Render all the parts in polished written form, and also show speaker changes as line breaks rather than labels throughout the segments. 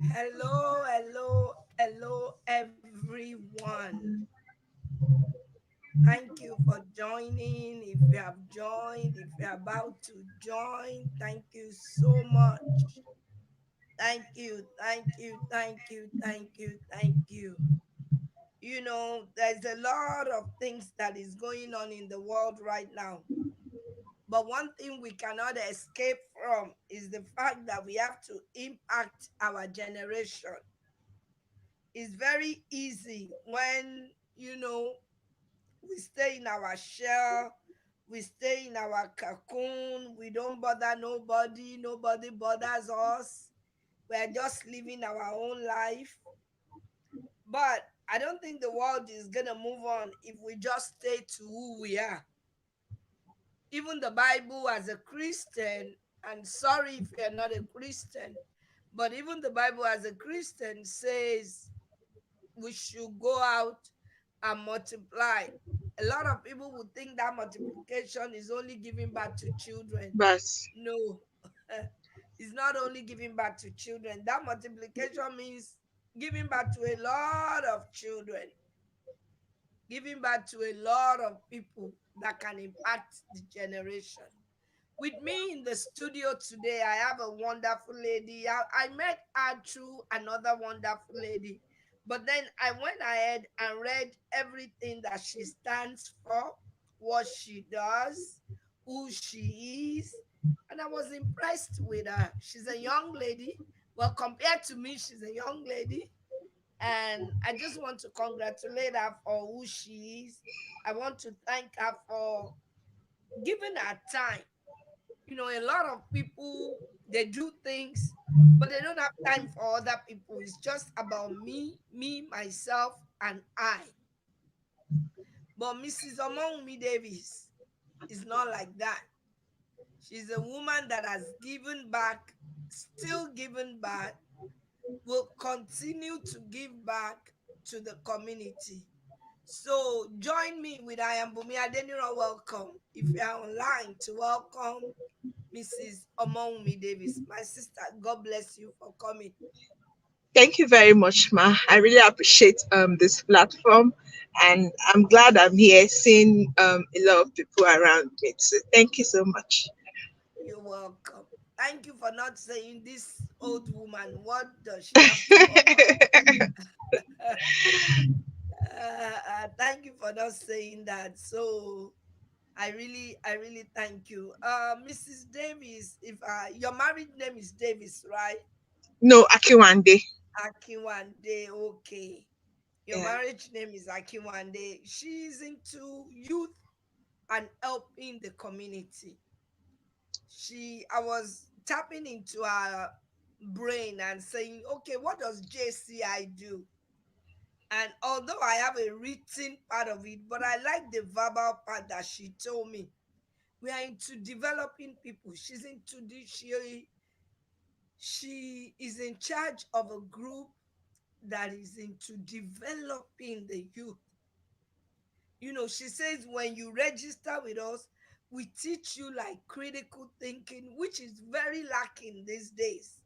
Hello, hello, hello, everyone. Thank you for joining. If you have joined, if you're about to join, thank you so much. Thank you, thank you, thank you, thank you, thank you. There's a lot of things that is going on in the world right now. But one thing we cannot escape from is the fact that we have to impact our generation. It's very easy when we stay in our shell, we stay in our cocoon, we don't bother nobody, nobody bothers us, we're just living our own life. But I don't think the world is gonna move on if we just stay to who we are. Even the Bible, as a Christian, and sorry if you're not a Christian, but even the Bible as a Christian says we should go out and multiply. A lot of people would think that multiplication is only giving back to children.
But
No, it's not only giving back to children. That multiplication means giving back to a lot of children, giving back to a lot of people that can impact the generation. With me in the studio today, I have a wonderful lady. I met her through another wonderful lady. But then I went ahead and read everything that she stands for, what she does, who she is. And I was impressed with her. She's a young lady. Well, compared to me, she's a young lady. And I just want to congratulate her for who she is. I want to thank her for giving her time. A lot of people, they do things, but they don't have time for other people. It's just about me, myself, and I. But Mrs. Omonwumi Davis is not like that. She's a woman that has given back, still giving back, will continue to give back to the community. So join me with I am Bumi Adeniro. Welcome. If you are online, to welcome Mrs. Omonwumi Davis. My sister, God bless you for coming.
thank you very much, Ma. I really appreciate this platform, and I'm glad I'm here seeing a lot of people around me. So thank you so much.
You're welcome. Thank you for not saying this old woman. What does she have to offer? Thank you for not saying that. So I really thank you. Mrs. Davis, if your married name is Davis, right?
No, Akiwande.
Akinwande, okay. Your
Yeah.
marriage name is Akinwande. She's into youth and helping the community. I was tapping into her brain and saying, okay, what does JCI do? And although I have a written part of it, but I like the verbal part that she told me. We are into developing people. She is in charge of a group that is into developing the youth. She says when you register with us, we teach you like critical thinking, which is very lacking these days.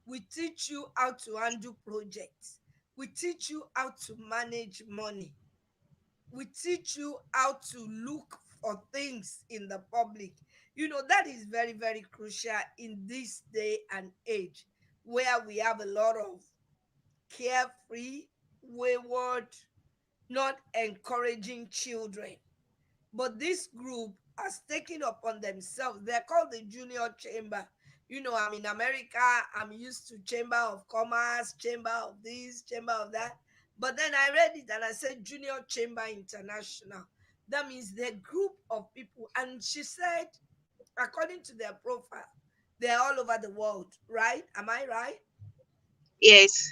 We teach you how to handle projects. We teach you how to manage money. We teach you how to look for things in the public. That is very, very crucial in this day and age where we have a lot of carefree, wayward, not encouraging children. But this group has taken upon themselves, they're called the Junior Chamber. I'm in America, I'm used to Chamber of Commerce, Chamber of this, Chamber of that. But then I read it and I said Junior Chamber International. That means they're a group of people. And she said, according to their profile, they're all over the world, right? Am I right?
Yes.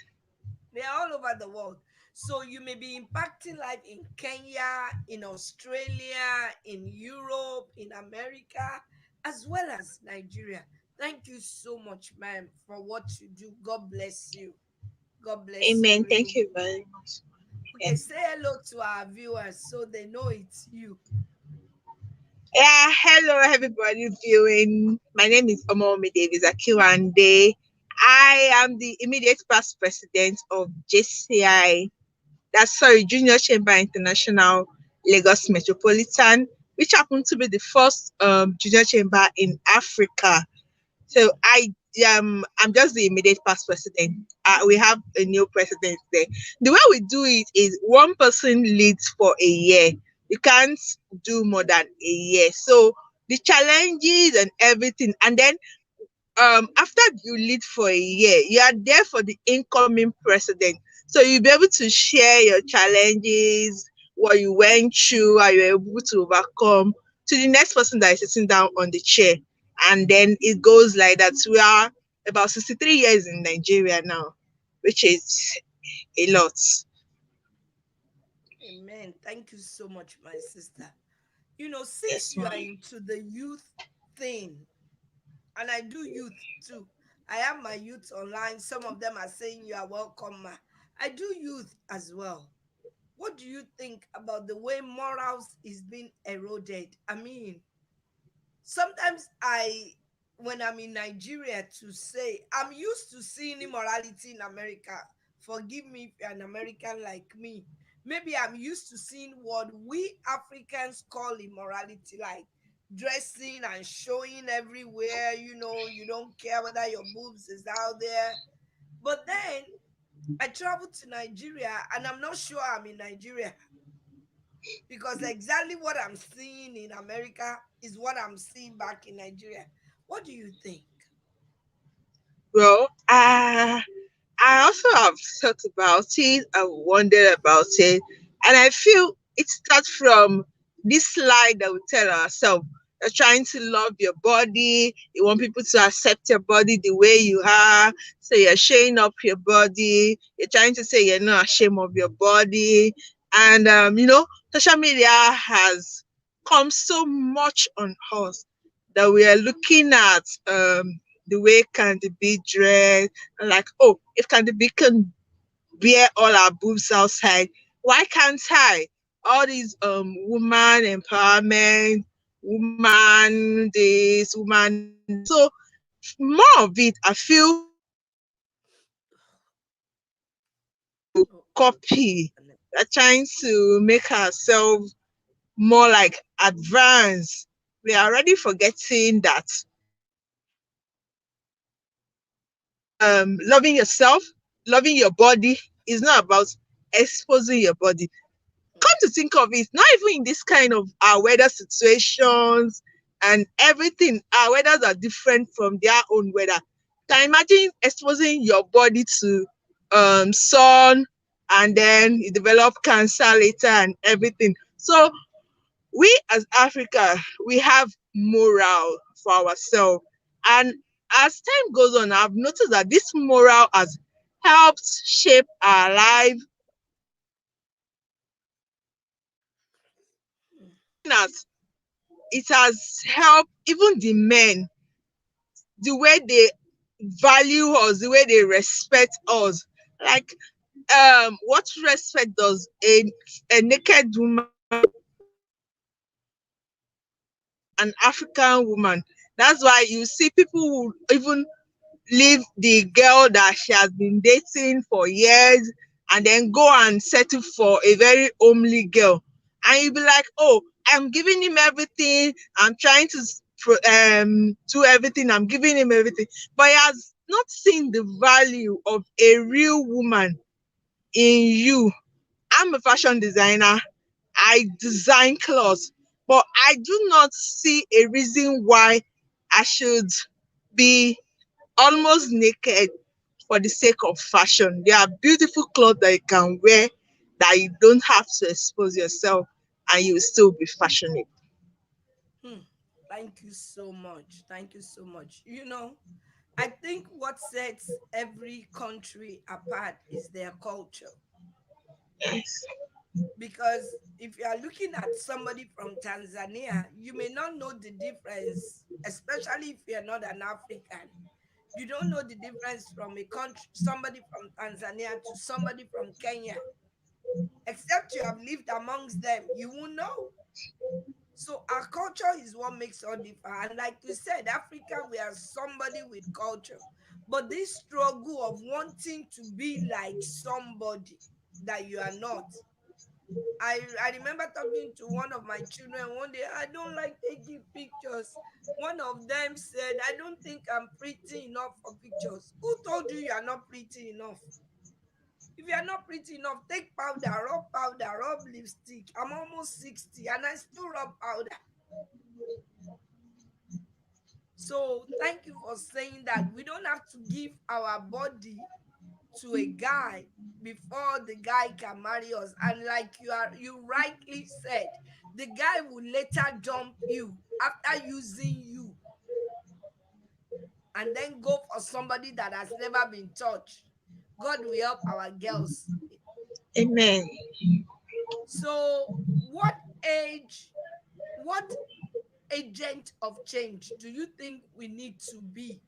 They're all over the world. So you may be impacting life in Kenya, in Australia, in Europe, in America, as well as Nigeria. Thank you so much, ma'am, for what you do. God bless you. God bless you,
Amen.
really
Thank you
good.
very much. Yeah.
Okay, say hello to our viewers so they know it's you.
Yeah, hello everybody viewing. My name is Omomi Davis Akiwande. I am the immediate past president of JCI, that's sorry, Junior Chamber International Lagos Metropolitan, which happened to be the first junior chamber in Africa. So I'm just the immediate past president. We have a new president there. The way we do it is one person leads for a year. You can't do more than a year. So the challenges and everything, and then after you lead for a year, you are there for the incoming president. So you'll be able to share your challenges, what you went through, how you were able to overcome to the next person that is sitting down on the chair. And then it goes like that. We are about 63 years in Nigeria now, which is a lot.
Amen. Thank you so much, my sister. Since
Yes,
you
ma'am.
are into the youth thing, and I do youth too. I have my youth online. Some of them are saying you are welcome, ma. I do youth as well. What do you think about the way morals is being eroded? I mean, sometimes when I'm in Nigeria, to say I'm used to seeing immorality in America. Forgive me if you're an American like me. Maybe I'm used to seeing what we Africans call immorality, like dressing and showing everywhere. You don't care whether your boobs is out there. But then I traveled to Nigeria, and I'm not sure I'm in Nigeria, because exactly what I'm seeing in America is what I'm seeing back in Nigeria. What do you think?
Well, I also have thought about it, I've wondered about it, and I feel it starts from this lie that we tell ourselves. You're trying to love your body, you want people to accept your body the way you are, so you're showing up your body, you're trying to say you're not ashamed of your body. And social media has come so much on us that we are looking at the way Candy B dress, and like, oh, if Candy B can bear all our boobs outside, why can't I? All these woman empowerment, woman this, woman that. So more of it, I feel to
Oh,
copy. We're trying to make ourselves more like advanced. We are already forgetting that loving yourself, loving your body is not about exposing your body.
mm,
Come to think of it, not even in this kind of our weather situations and everything, our weathers are different from their own weather. Can you imagine exposing your body to sun, and then you develop cancer later and everything? So we as Africa, we have moral for ourselves. And as time goes on, I've noticed that this moral has helped shape our life.
mm,
As it has helped even the men, the way they value us, the way they respect us. Like what respect does a naked woman, an African woman? That's why you see people who even leave the girl that she has been dating for years and then go and settle for a very homely girl. And you'll be like, oh, I'm giving him everything. I'm trying to do everything. I'm giving him everything. But he has not seen the value of a real woman in you. I'm a fashion designer. I design clothes, but I do not see a reason why I should be almost naked for the sake of fashion. There are beautiful clothes that you can wear that you don't have to expose yourself, and you will still be fashionable.
mm. Thank you so much. Thank you so much. I think what sets every country apart is their culture.
Yes.
Because if you are looking at somebody from Tanzania, you may not know the difference, especially if you're not an African. You don't know the difference from a country, somebody from Tanzania to somebody from Kenya. Except you have lived amongst them, you won't know. So our culture is what makes us differ. And like you said, Africa, we are somebody with culture. But this struggle of wanting to be like somebody that you are not. I remember talking to one of my children one day. I don't like taking pictures. One of them said, I don't think I'm pretty enough for pictures. Who told you you are not pretty enough? If you are not pretty enough, take powder, rub lipstick. I'm almost 60 and I still rub powder. So thank you for saying that. We don't have to give our body to a guy before the guy can marry us. And like you rightly said, the guy will later dump you after using you and then go for somebody that has never been touched. God will help our girls.
Amen.
So what age, what agent of change do you think we need to be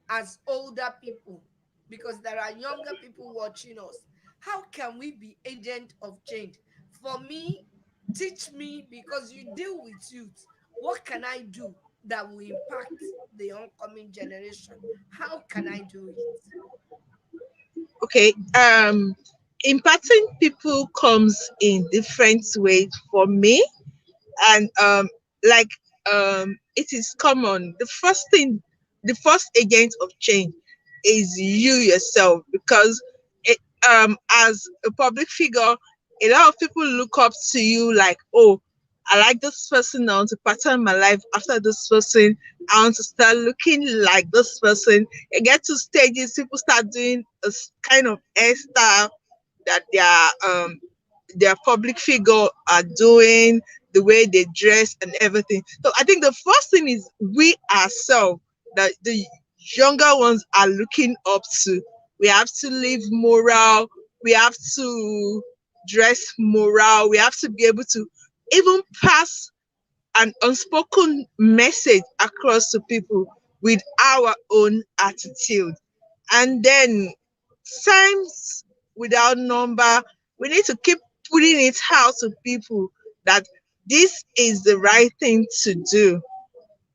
as older people? Because there are younger people watching us. How can we be agent of change? For me, teach me, because you deal with youth. What can I do that will impact the oncoming generation? How can I do it?
Okay. Impacting people comes in different ways for me, and like it is common. The first agent of change is you yourself, because it, as a public figure, a lot of people look up to you like, oh, I like this person. I want to pattern my life after this person. I want to start looking like this person. You get to stages, people start doing a kind of hairstyle that their public figure are doing, the way they dress and everything. So I think the first thing is we ourselves, that the younger ones are looking up to. We have to live moral. We have to dress moral. We have to be able to even pass an unspoken message across to people with our own attitude. And then times without number, we need to keep putting it out to people that this is the right thing to do.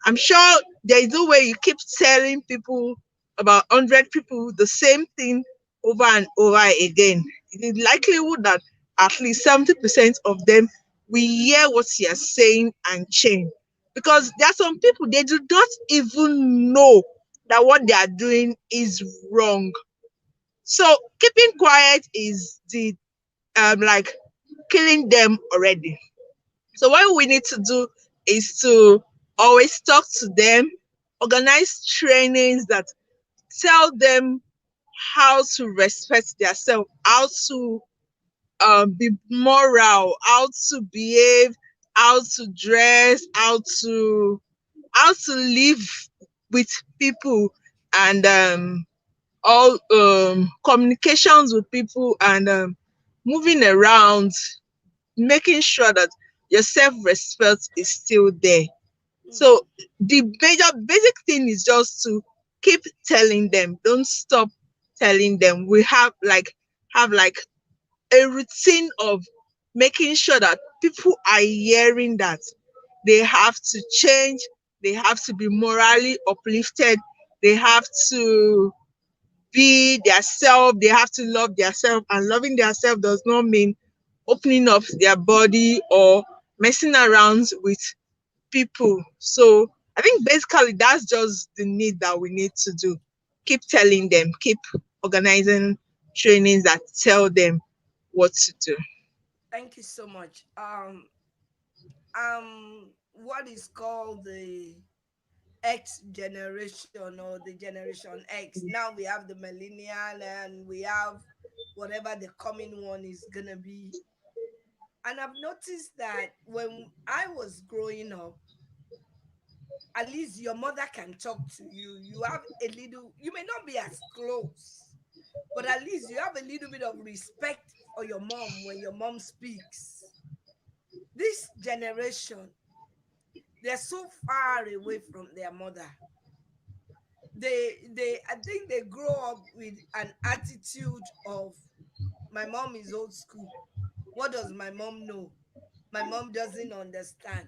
I'm sure there is no way you keep telling people, about 100 people, the same thing over and over again. It is likelihood that at least 70% of them will hear what you are saying and change. Because there are some people, they do not even know that what they are doing is wrong. So keeping quiet is the like killing them already. So what we need to do is to always talk to them, organize trainings that tell them how to respect themselves, how to be moral, how to behave, how to dress, how to live with people, and all communications with people, and moving around, making sure that your self-respect is still there.
Mm,
So the major basic thing is just to keep telling them, don't stop telling them. We have like a routine of making sure that people are hearing that they have to change, they have to be morally uplifted, they have to be their self, they have to love their self, and loving their self does not mean opening up their body or messing around with people. So I think basically that's just the need that we need to do. Keep telling them, keep organizing trainings that tell them what to do.
thank you so much. What is called the X generation or the generation X. Now we have the millennial and we have whatever the coming one is gonna be. And I've noticed that when I was growing up, at least your mother can talk to you. You have a little, you may not be as close, but at least you have a little bit of respect for your mom when your mom speaks. This generation, they're so far away from their mother. They I think they grow up with an attitude of my mom is old school. What does my mom know? My mom doesn't understand.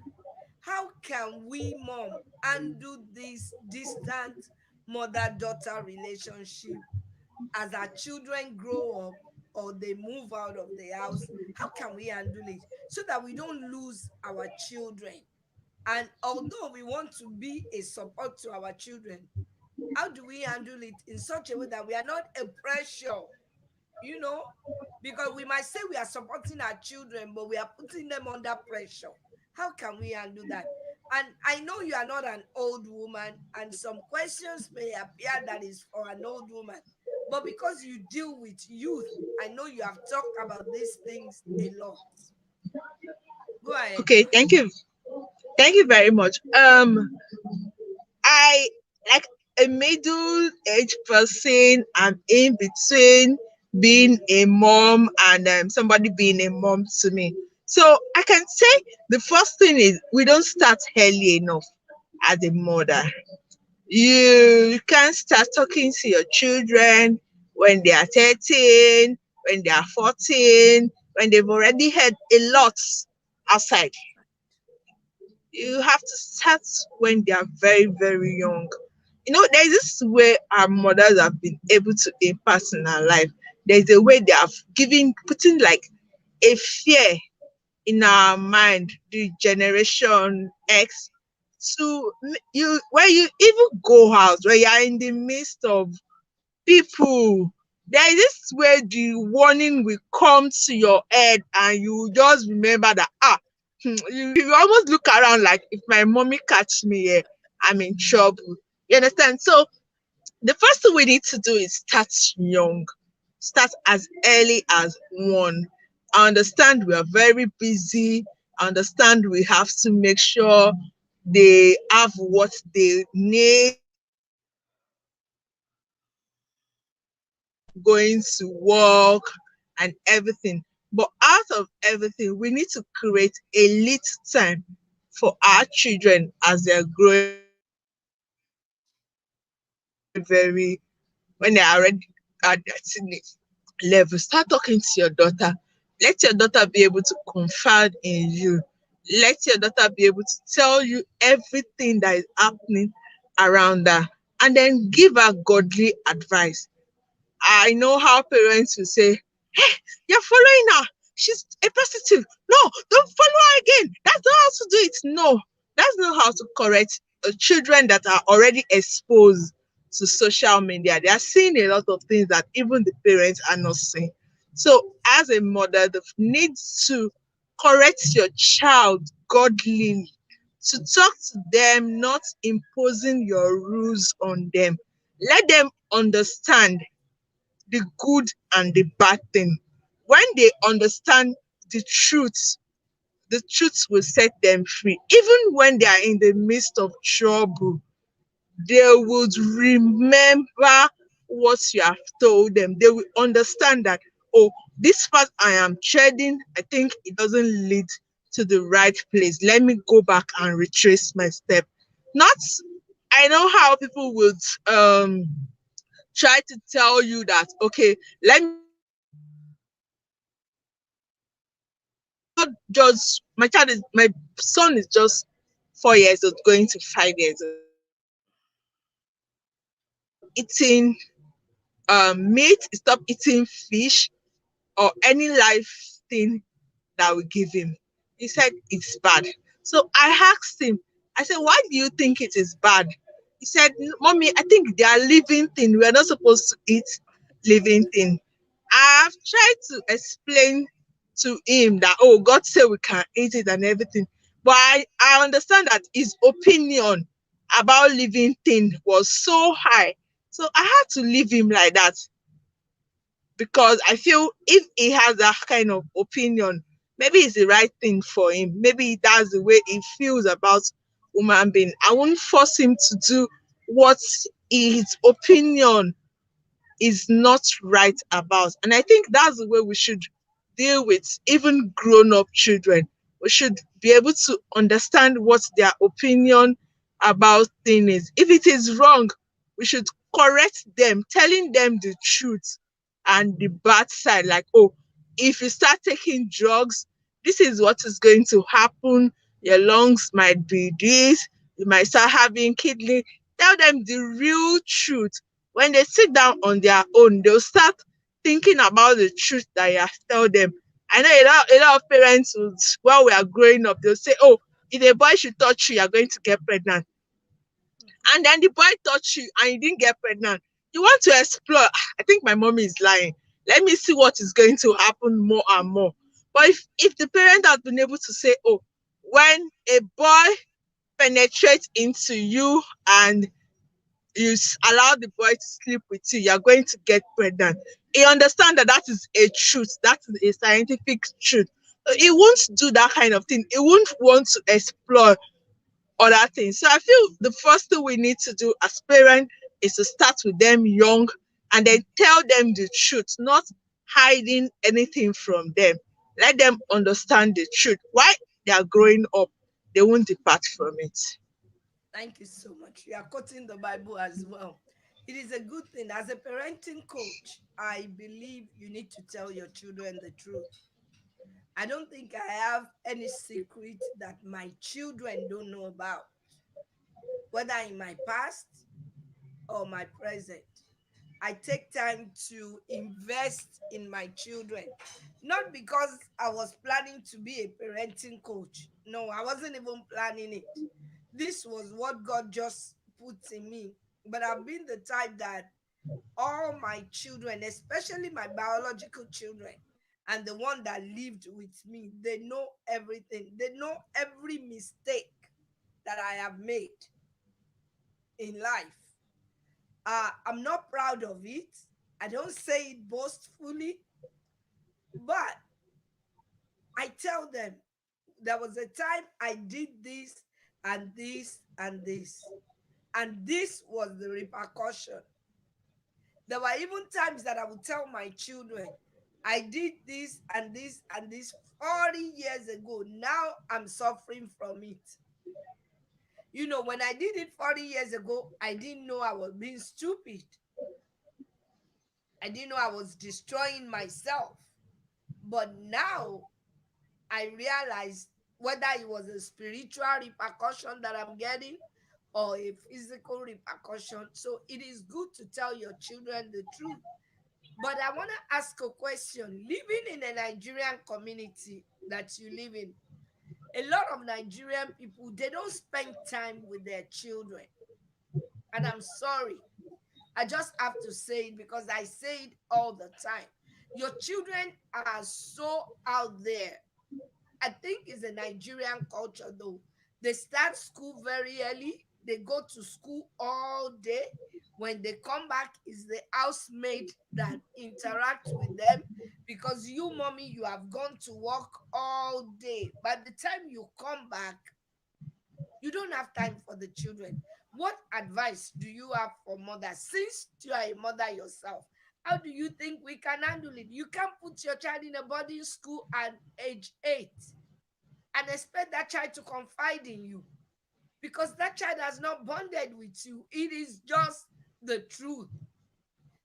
How can we, mom, undo this distant mother-daughter relationship as our children grow up or they move out of the house? How can we handle it so that we don't lose our children? And although we want to be a support to our children, how do we handle it in such a way that we are not a pressure, you know? Because we might say we are supporting our children, but we are putting them under pressure. How can we handle that? And I know you are not an old woman, and some questions may appear that is for an old woman. But because you deal with youth, I know you have talked about these things a lot. Go ahead,
Okay,
ma.
thank you very much. I like a middle-aged person. I'm in between being a mom and somebody being a mom to me. So I can say the first thing is we don't start early enough as a mother. You can start talking to your children when they are 13, when they are 14, when they've already had a lot outside. You have to start when they are very, very young. There's this way our mothers have been able to impact in our life. There's a way they have putting like a fear in our mind, the generation X, to you when you even go out, when you are in the midst of people, there is this way the warning will come to your head and you just remember that you almost look around like if my mommy catch me here, I'm in trouble. You understand? So the first thing we need to do is start young, start as early as one. I understand we are very busy. I understand we have to make sure they have what they need, going to work and everything. But out of everything, we need to create a little time for our children as they're growing very, when they're already at their teenage level. Start talking to your daughter. Let your daughter be able to confide in you. Let your daughter be able to tell you everything that is happening around her. And then give her godly advice. I know how parents will say, "Hey, you're following her. She's a prostitute. No, don't follow her again. That's not how to do it." No, that's not how to correct children that are already exposed to social media. They are seeing a lot of things that even the parents are not seeing. So, as a mother, the need to correct your child godly, to talk to them, not imposing your rules on them. Let them understand the good and the bad thing. When they understand the truth will set them free. Even when they are in the midst of trouble, they would remember what you have told them. They will understand that, oh, this path I am treading, I think it doesn't lead to the right place. Let me go back and retrace my step. Not, I know how people would try to tell you that, okay, let me just my son is just 4 years old, going to 5 years old. Eating meat, stop eating fish or any live thing that we give him. He said it's bad. So I asked him, I said, why do you think it is bad? He said, Mommy, I think they are living thing. We are not supposed to eat living thing. I've tried to explain to him that, oh, God said we can eat it and everything. But I understand that his opinion about living thing was so high. So I had to leave him like that, because I feel if he has that kind of opinion, maybe it's the right thing for him. Maybe that's the way he feels about human being. I won't force him to do what his opinion is not right about. And I think that's the way we should deal with even grown-up children. We should be able to understand what their opinion about thing is. If it is wrong, we should correct them, telling them the truth and the bad side. Like, oh, if you start taking drugs, this is what is going to happen. Your lungs might be this, you might start having kidney. Tell them the real truth. When they sit down on their own, they'll start thinking about the truth that you have tell them. I know a lot of parents would, while we are growing up, they'll say, "Oh, if a boy should touch you, you're going to get pregnant." And then the boy touched you and you didn't get pregnant. You want to explore. I think my mommy is lying. Let me see what is going to happen more and more. But if the parent has been able to say, "Oh, when a boy penetrates into you and you allow the boy to sleep with you, you're going to get pregnant," he understand that that is a truth, that is a scientific truth. So he won't do that kind of thing. He won't want to explore other things. So I feel the first thing we need to do as parents is to start with them young and then tell them the truth, not hiding anything from them. Let them understand the truth. While they are growing up, they won't depart from it.
Thank you so much. You are quoting the Bible as well. It is a good thing. As a parenting coach, I believe you need to tell your children the truth. I don't think I have any secret that my children don't know about, whether in my past or my present. I take time to invest in my children, not because I was planning to be a parenting coach. No, I wasn't even planning it. This was what God just put in me. But I've been the type that all my children, especially my biological children, and the one that lived with me, they know everything. They know every mistake that I have made in life. I'm not proud of it. I don't say it boastfully, but I tell them there was a time I did this and this and this, and this was the repercussion. There were even times that I would tell my children, I did this and this and this 40 years ago. Now I'm suffering from it. You know, when I did it 40 years ago, I didn't know I was being stupid. I didn't know I was destroying myself. But now I realized whether it was a spiritual repercussion that I'm getting or a physical repercussion. So it is good to tell your children the truth. But I want to ask a question. Living in a Nigerian community that you live in, a lot of Nigerian people, they don't spend time with their children. And I'm sorry. I just have to say it because I say it all the time. Your children are so out there. I think it's a Nigerian culture though. They start school very early. They go to school all day. When they come back, it's the housemaid that interact with them because you, mommy, you have gone to work all day. By the time you come back, you don't have time for the children. What advice do you have for mothers? Since you are a mother yourself, how do you think we can handle it? You can't put your child in a boarding school at age 8 and expect that child to confide in you because that child has not bonded with you. It is just the truth.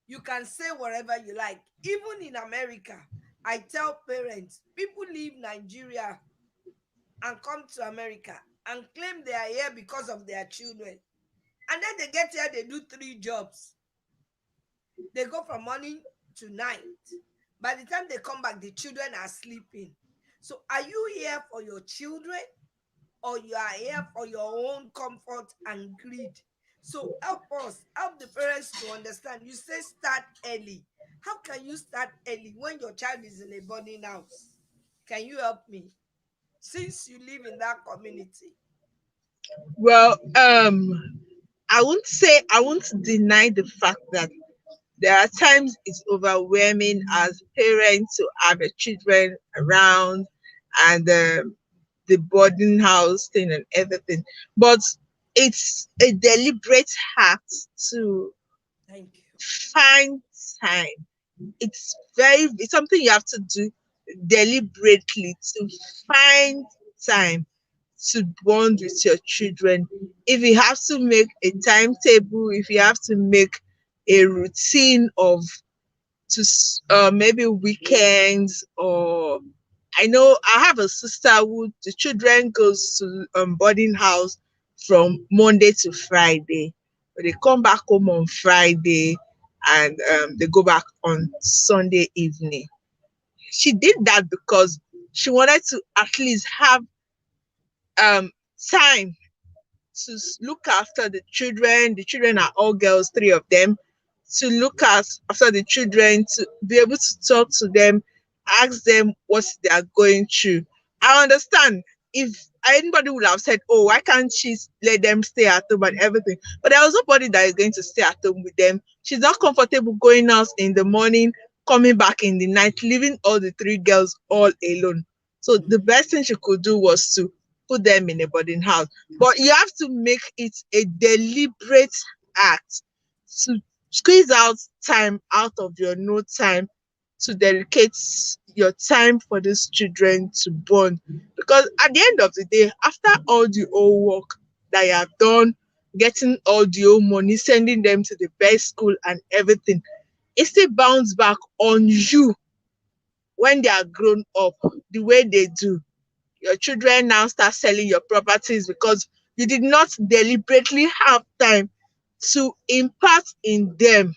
You can say whatever you like. Even in America, I tell parents, people leave Nigeria and come to America and claim they are here because of their children. And then they get here, they do 3 jobs. They go from morning to night. By the time they come back, the children are sleeping. So are you here for your children or you are here for your own comfort and greed? So help us, help the parents to understand. You say start early. How can you start early when your child is in a boarding house? Can you help me? Since you live in that community.
Well, I won't deny the fact that there are times it's overwhelming as parents to have the children around and the boarding house thing and everything. But it's a deliberate act to
Thank you.
find time. It's something you have to do deliberately to find time to bond with your children. If you have to make a timetable, if you have to make a routine of maybe weekends, or I know I have a sister who the children goes to boarding house from Monday to Friday. but they come back home on Friday and they go back on Sunday evening. She did that because she wanted to at least have um time to look after the children. The children are all girls, three of them. To look after the children, to be able to talk to them, ask them what they are going through. I understand if anybody would have said, "Oh, why can't she let them stay at home and everything?" But there was nobody that is going to stay at home with them. She's not comfortable going out in the morning, coming back in the night, leaving all the three girls all alone. So the best thing she could do was to put them in a boarding house. But you have to make it a deliberate act to squeeze out time out of your no time to dedicate your time for these children to bond. Because at the end of the day, after all the old work that you have done, getting all the old money, sending them to the best school and everything, it still bounce back on you when they are grown up the way they do. Your children now start selling your properties because you did not deliberately have time to impart in them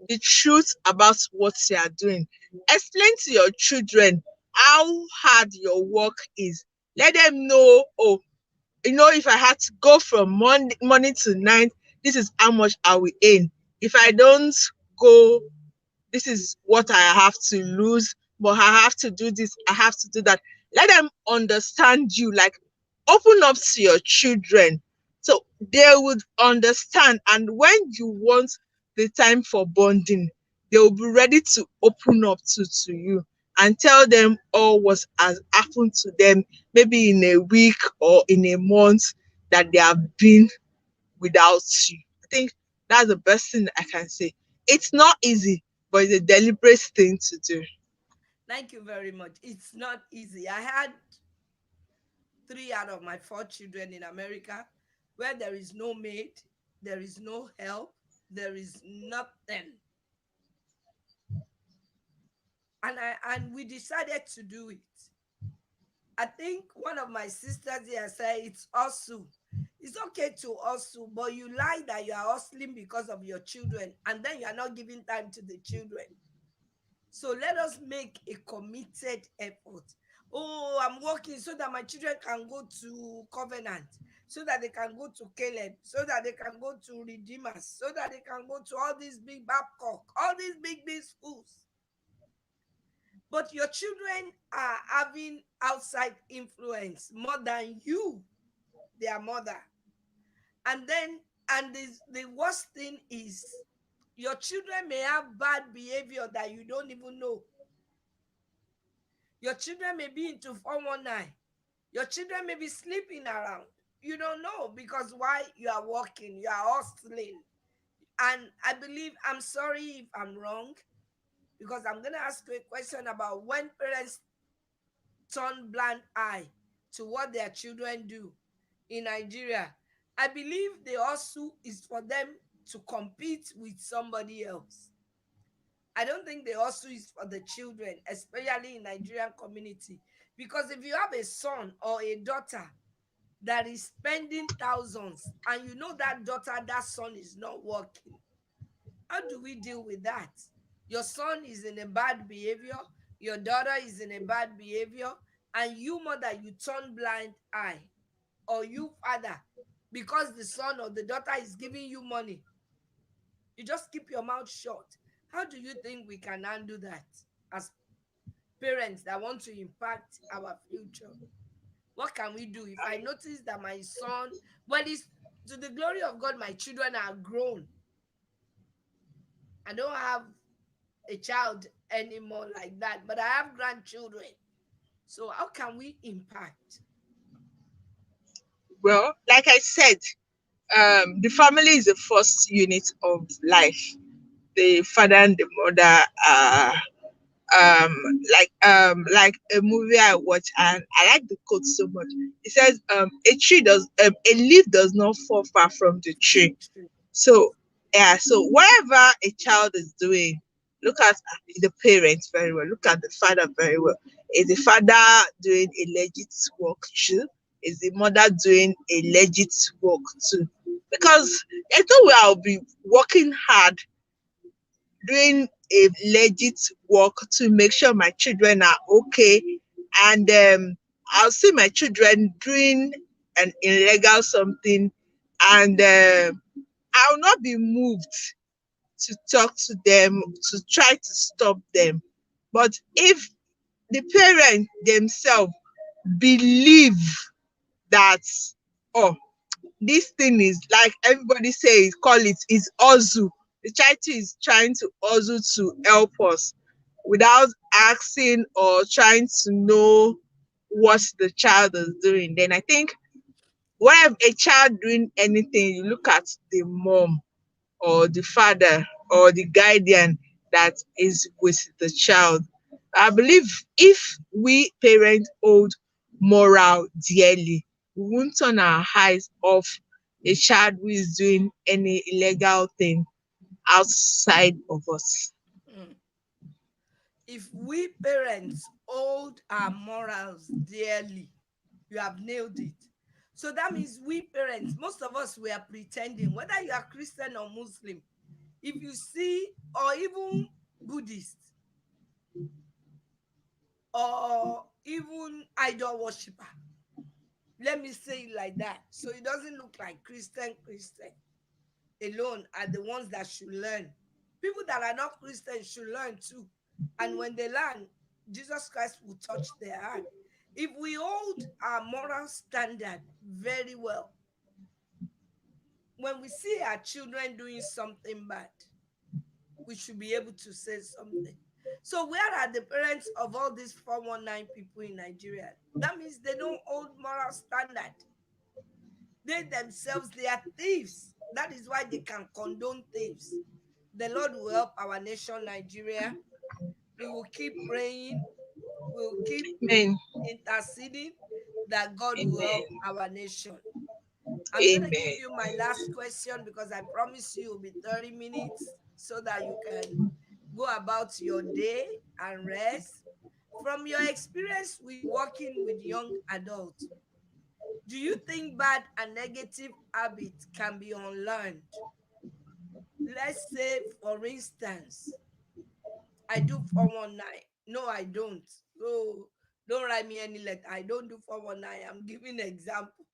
the truth about what you are doing. Explain to your children how hard your work is. Let them know, oh, if I had to go from morning to night, this is how much I will earn. If I don't go, this is what I have to lose, but I have to do this, I have to do that. Let them understand you, like open up to your children so they would understand. And when you want the time for bonding, they will be ready to open up to you and tell them all what has happened to them, maybe in a week or in a month that they have been without you. I think that's the best thing I can say. It's not easy, but it's a deliberate thing to do.
Thank you very much. It's not easy. I had three out of my four children in America where there is no maid, there is no help, there is nothing. And we decided to do it. I think one of my sisters here said it's hustle. It's okay to hustle, but you lie that you are hustling because of your children, and then you are not giving time to the children. So let us make a committed effort. Oh, I'm working so that my children can go to Covenant, so that they can go to Caleb, so that they can go to Redeemers, so that they can go to all these big Babcock, all these big schools. But your children are having outside influence more than you, their mother. And then, and the worst thing is, your children may have bad behavior that you don't even know. Your children may be into 419. Your children may be sleeping around. You don't know because why? You are working, you are hustling. And I believe, I'm sorry if I'm wrong, because I'm going to ask you a question about when parents turn blind eye to what their children do in Nigeria. I believe the hustle is for them to compete with somebody else. I don't think the hustle is for the children, especially in Nigerian community. Because if you have a son or a daughter that is spending thousands and you know that daughter, that son is not working, how do we deal with that? Your son is in a bad behavior, your daughter is in a bad behavior, and you, mother, you turn blind eye, or you, father, because the son or the daughter is giving you money, you just keep your mouth shut. How do you think we can handle that as parents that want to impact our future? What can we do if I notice that my son, well, it's to the glory of God, my children are grown. I don't have a child anymore like that, but I have grandchildren. So how can we impact?
Well, like I said, the family is the first unit of life. The father and the mother are um like a movie I watch, and I like the quote so much. It says a leaf does not fall far from the tree. So yeah, so whatever a child is doing, look at the parents very well, look at the father very well. Is the father doing a legit work too? Is the mother doing a legit work too? because there's no way I'll be working hard, doing a legit work to make sure my children are okay, and I'll see my children doing an illegal something, and I'll not be moved to talk to them, to try to stop them. But if the parents themselves believe that, oh, this thing is like everybody says, call it is hustle. The charity is trying to hustle to help us without asking or trying to know what the child is doing. Then I think whenever a child doing anything, you look at the mom or the father or the guardian that is with the child. I believe if we parents hold moral dearly, we won't turn our eyes off a child who is doing any illegal thing outside of us.
Mm. If we parents hold our morals dearly, you have nailed it. So that means we parents, most of us, we are pretending, whether you are Christian or Muslim. If you see, or even Buddhist, or even idol worshiper, let me say it like that, so it doesn't look like Christian alone are the ones that should learn. People that are not Christians should learn too. And when they learn, Jesus Christ will touch their heart. If we hold our moral standard very well, when we see our children doing something bad, we should be able to say something. So, where are the parents of all these 419 people in Nigeria? That means they don't hold moral standard. They themselves, they are thieves. That is why they can condone thieves. The Lord will help our nation, Nigeria. We will keep praying. We will keep
Amen.
interceding that God will help
Amen.
our nation. I'm going to give
Amen.
you my last question because I promise you it will be 30 minutes so that you can go about your day and rest. From your experience with working with young adults, do you think bad and negative habits can be unlearned? Let's say, for instance, I do 419. No, I don't. So don't write me any letter. I don't do 419. I'm giving an example.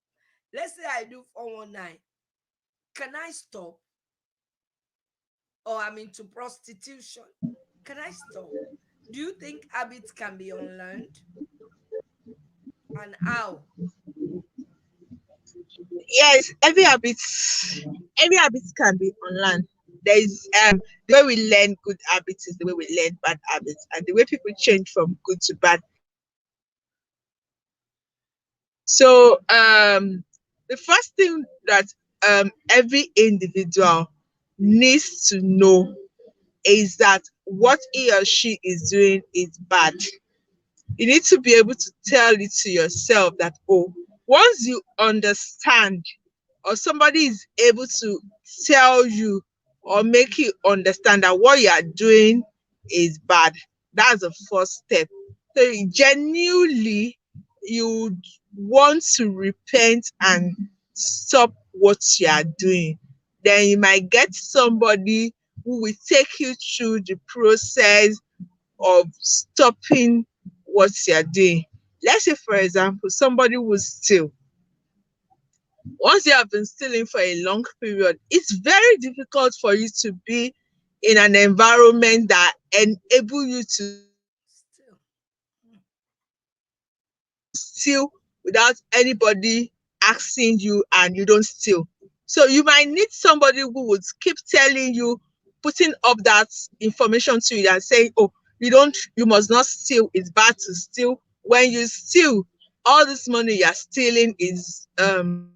Let's say I do 419. Can I stop? Or I'm into prostitution. Can I stop? Do you think habits can be unlearned? And how?
Yes, every habit can be unlearned. There is the way we learn good habits is the way we learn bad habits, and the way people change from good to bad is the way they change from bad to good. So the first thing that every individual needs to know is that what he or she is doing is bad. You need to be able to tell it to yourself that, oh, once you understand or somebody is able to tell you or make you understand that what you are doing is bad, that's the first step. So genuinely you want to repent and stop what you are doing, then you might get somebody who will take you through the process of stopping what you're doing. Let's say, for example, somebody will steal. Once you have been stealing for a long period, it's very difficult for you to be in an environment that enable you to
Still.
steal without anybody asking you and you don't steal. So you might need somebody who would keep telling you, putting up that information to you and saying, oh, you must not steal. It's bad to steal. When you steal, all this money you're stealing is going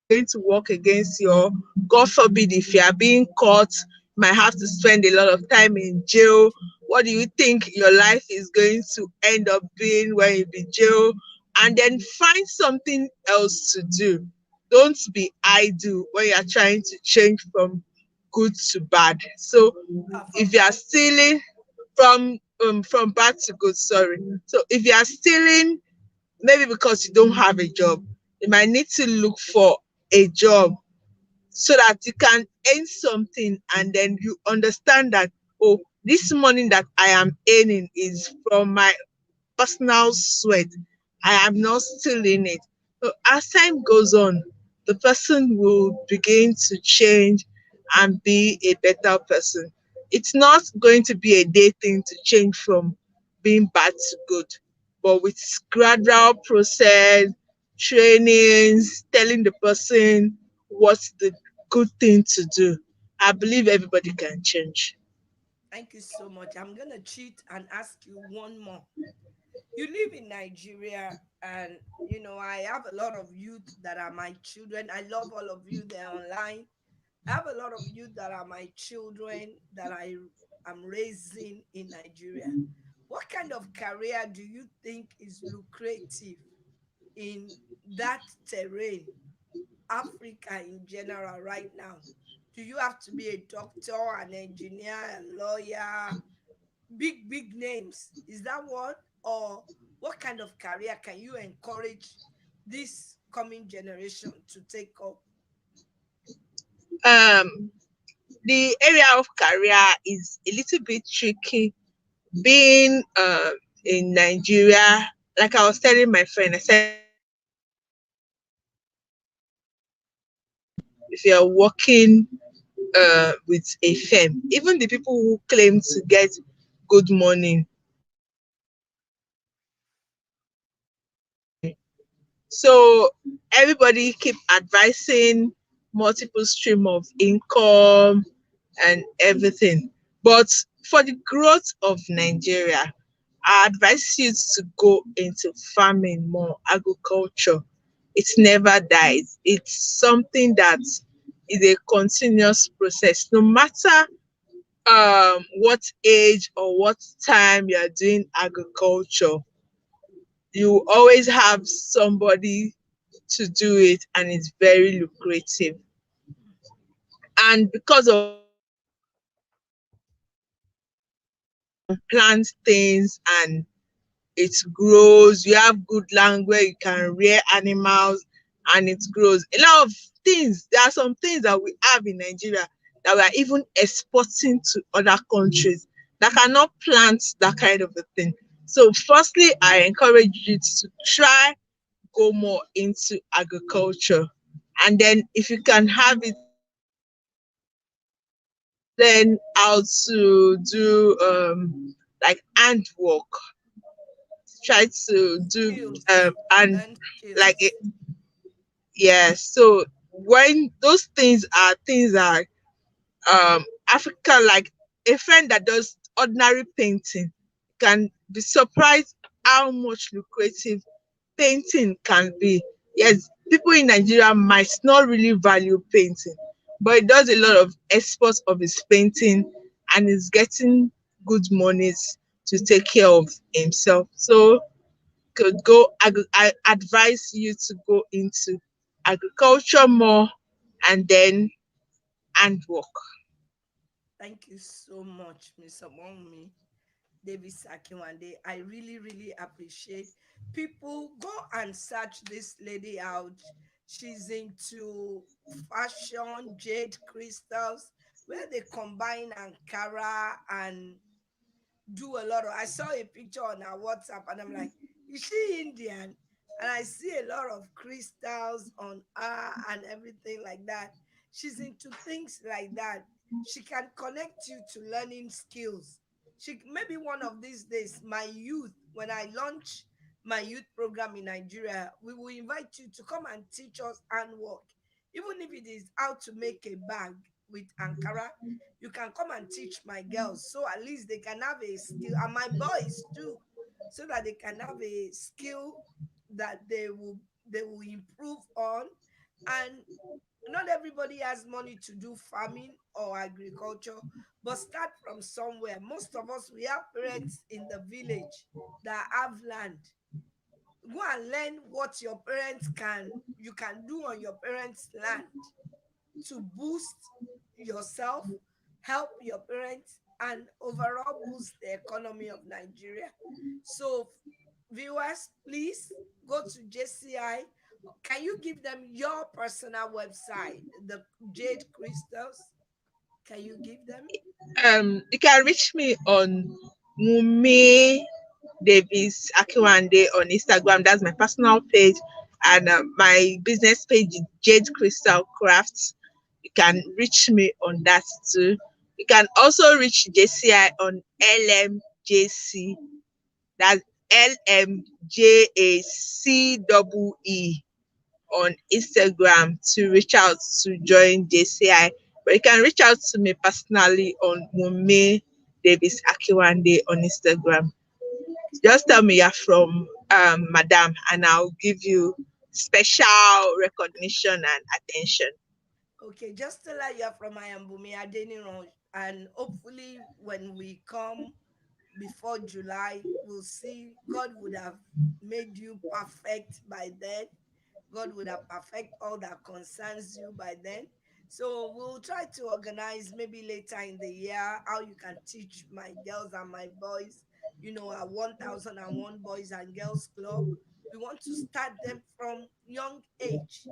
to work against your, God forbid, if you are being caught, you might have to spend a lot of time in jail. What do you think your life is going to end up being when you be jail? And then find something else to do. Don't be idle when you're trying to change from good to bad. So if
From
you are
bad to good.
stealing from bad to good, sorry. So if you are stealing maybe because you don't have a job, you might need to look for a job so that you can earn something, and then you understand that, oh, this money that I am earning is from my personal sweat. I am not stealing it. So as time goes on, the person will begin to change and be a better person. It's not going to be a day thing to change from being bad to good, but with gradual process, trainings, telling the person what's the good thing to do. I believe everybody can change.
Thank you so much. I'm going to cheat and ask you one more. You live in Nigeria, and I have a lot of youth that are my children. I love all of you. They're online. I have a lot of youth that are my children that I am raising in Nigeria. What kind of career do you think is lucrative in that terrain, Africa in general, right now? Do you have to be a doctor, an engineer, a lawyer, big names? Is that what? Or what kind of career can you encourage this coming generation to take up?
Um, the area of career is a little bit tricky. Being in Nigeria, like I was telling my friend, I said if you're working with a firm, even the people who claim to get good money, so everybody keep advising multiple stream of income and everything. But for the growth of Nigeria, I advise you to go into farming more, agriculture. It never dies. It's something that is a continuous process. No matter what age or what time you are doing agriculture, you always have somebody to do it, and it's very lucrative. And because of plant things and it grows, you have good land where you can rear animals and it grows. A lot of things, there are some things that we have in Nigeria that we are even exporting to other countries that cannot plant that kind of a thing. So firstly, I encourage you to try go more into agriculture. And then if you can have it, learn how to do like handwork. Try to do
Skills.
and
Learn
like
skills.
yeah. So when those things are things that Africa, like a friend that does ordinary painting can be surprised how much lucrative painting can be. Yes, people in Nigeria might not really value painting, but he does a lot of exports of his painting and is getting good monies to take care of himself. So could go I advise you to go into agriculture more and then handwork.
Thank you so much, Miss Omongmi. Davis Akinwande. I really, really appreciate. People go and search this lady out. She's into fashion, jade crystals, where they combine Ankara and do a lot of. I saw a picture on her WhatsApp and I'm like, is she Indian? And I see a lot of crystals on her and everything like that. She's into things like that. She can connect you to learning skills. She maybe one of these days, my youth, when I launch my youth program in Nigeria, we will invite you to come and teach us handwork. Even if it is how to make a bag with Ankara, you can come and teach my girls so at least they can have a skill, and my boys too, so that they can have a skill that they will improve on. And not everybody has money to do farming or agriculture, but start from somewhere. Most of us, we have parents in the village that have land. Go and learn what your parents can you can do on your parents land to boost yourself, help your parents, and overall boost the economy of Nigeria. So, viewers, please go to JCI Can you give them your personal website, the Jade Crystals? Can you give them?
You can reach me on Mumi Davis Akinwande on Instagram. That's my personal page, and my business page is Jade Crystal Crafts. You can reach me on that too. You can also reach JCI on LMJC. That's LMJACEE on Instagram to reach out to join JCI. But you can reach out to me personally on Mume Davis Akiwande on Instagram. Just tell me you're from Madam, and I'll give you special recognition and attention.
Okay, just tell her you're from Ayambumi Adeniran, and hopefully when we come before July, we'll see God would have made you perfect by then. God would have perfect all that concerns you by then. So we'll try to organize maybe later in the year how you can teach my girls and my boys, our 1001 Boys and Girls Club. We want to start them from young age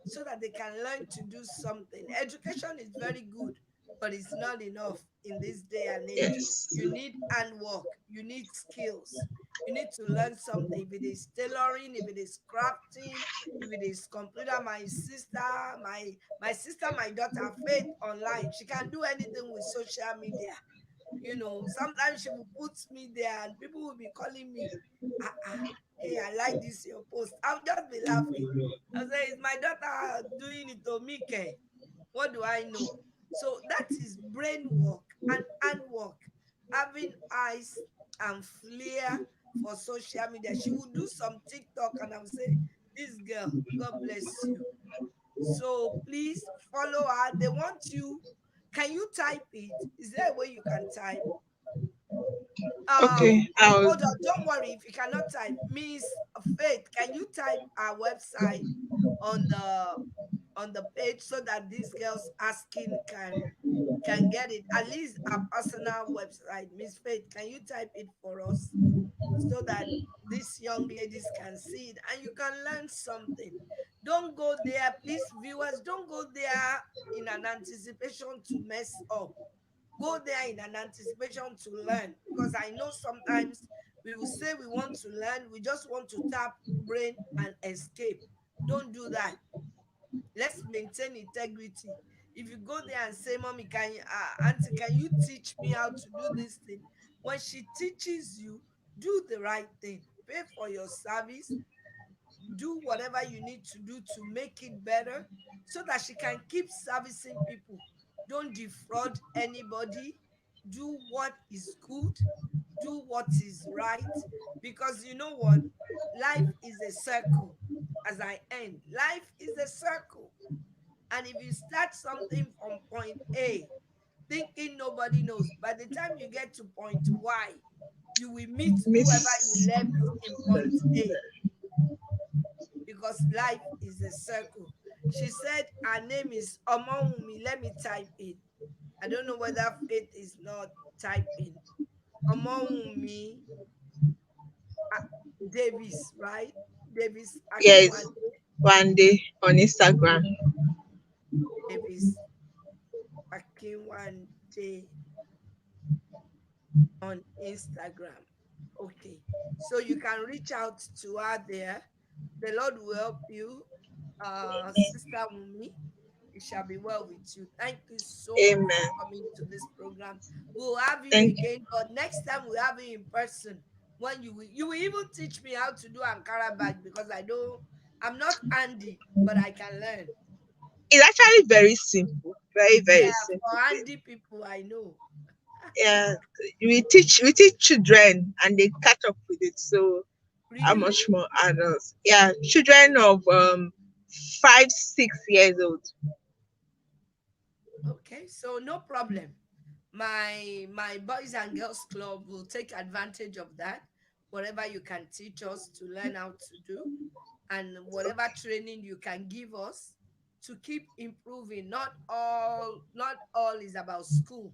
so that they can learn to do something. Education is very good, but it's not enough in this day and age.
Yes.
You need handwork, you need skills, you need to learn something. If it is tailoring, if it is crafting, if it is computer, my daughter Faith online, she can do anything with social media. Sometimes she will put me there and people will be calling me, hey, I like this your post. I'll just be laughing. I'll say, it's my daughter doing it to me, Ke. What do I know? So that is brain work and handwork, having eyes and flair for social media. She will do some TikTok and I'll say, this girl, God bless you. So please follow her. They want you. Can you type it? Is there a way you can type?
Okay. I'll.
Hold on, don't worry if you cannot type. Miss Faith, can you type our website on the page so that these girls asking can get it? At least our personal website. Miss Faith, can you type it for us so that these young ladies can see it and you can learn something? Don't go there, please, viewers, don't go there in an anticipation to mess up. Go there in an anticipation to learn, because I know sometimes we will say we want to learn, we just want to tap brain and escape. Don't do that. Let's maintain integrity. If you go there and say, mommy, auntie, can you teach me how to do this thing? When she teaches you, do the right thing. Pay for your service, do whatever you need to do to make it better so that she can keep servicing people. Don't defraud anybody. Do what is good, do what is right, because you know what? Life is a circle. As I end, life is a circle. And if you start something from point A, thinking nobody knows, by the time you get to point Y, you will meet whoever you
Miss.
left in point A, because life is a circle. She said her name is OMOWUNMI. Let me type it. I don't know whether Faith is not typing. OMOWUNMI Davis, right? Davis
Yes.
Akinwande
One day on Instagram.
Davis Akinwande on Instagram. Okay. So you can reach out to her there. The Lord will help you, Sister Mumi. It shall be well with you. Thank you so much for
Amen.
coming to this program. We'll have you
Thank you.
again, but next time we'll have you in person. When you will even teach me how to do Ankara bag, because I'm not handy, but I can learn.
It's actually very simple. Very,
Yeah,
very simple.
for handy people, I know.
Yeah, we teach children and they catch up with it. So how
Really?
much more adults? Yeah, children of 5, 6 years old.
Okay, so no problem. My Boys and Girls Club will take advantage of that. Whatever you can teach us to learn how to do, and whatever training you can give us to keep improving. Not all is about school.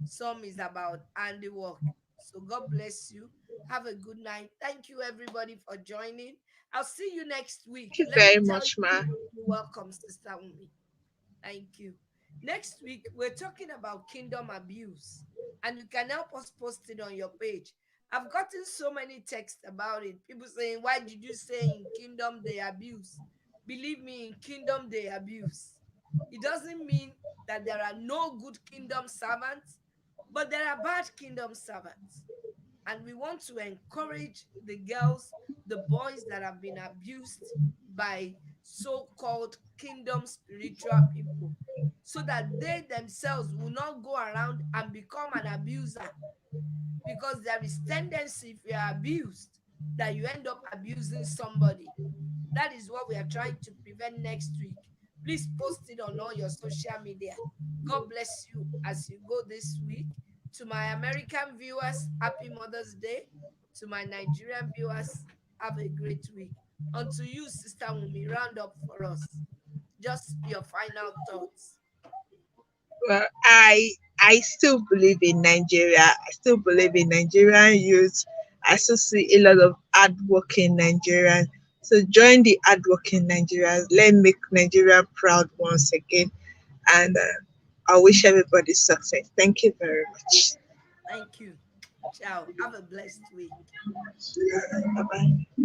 Some is about handiwork. So God bless you. Have a good night. Thank you, everybody, for joining. I'll see you next week.
Thank you
Let me
very
tell
much,
you,
ma.
you're welcome, Sister Umi. Thank you. Next week, we're talking about kingdom abuse, and you can help us post it on your page. I've gotten so many texts about it. People saying, why did you say in kingdom they abuse? Believe me, in kingdom they abuse. It doesn't mean that there are no good kingdom servants, but there are bad kingdom servants. And we want to encourage the girls, the boys that have been abused by so called kingdom spiritual people, so that they themselves will not go around and become an abuser. Because there is tendency, if you are abused, that you end up abusing somebody. That is what we are trying to prevent next week. Please post it on all your social media. God bless you as you go this week. To my American viewers, happy Mother's Day. To my Nigerian viewers, have a great week. Unto you, Sister Wumi, round up for us. Just your final thoughts.
Well, I still believe in Nigeria. I still believe in Nigerian youth. I still see a lot of hardworking Nigerians. So join the hardworking Nigerians. Let's make Nigeria proud once again. And I wish everybody success. Thank you very much.
Thank you. Ciao. Have a blessed week.
Bye bye.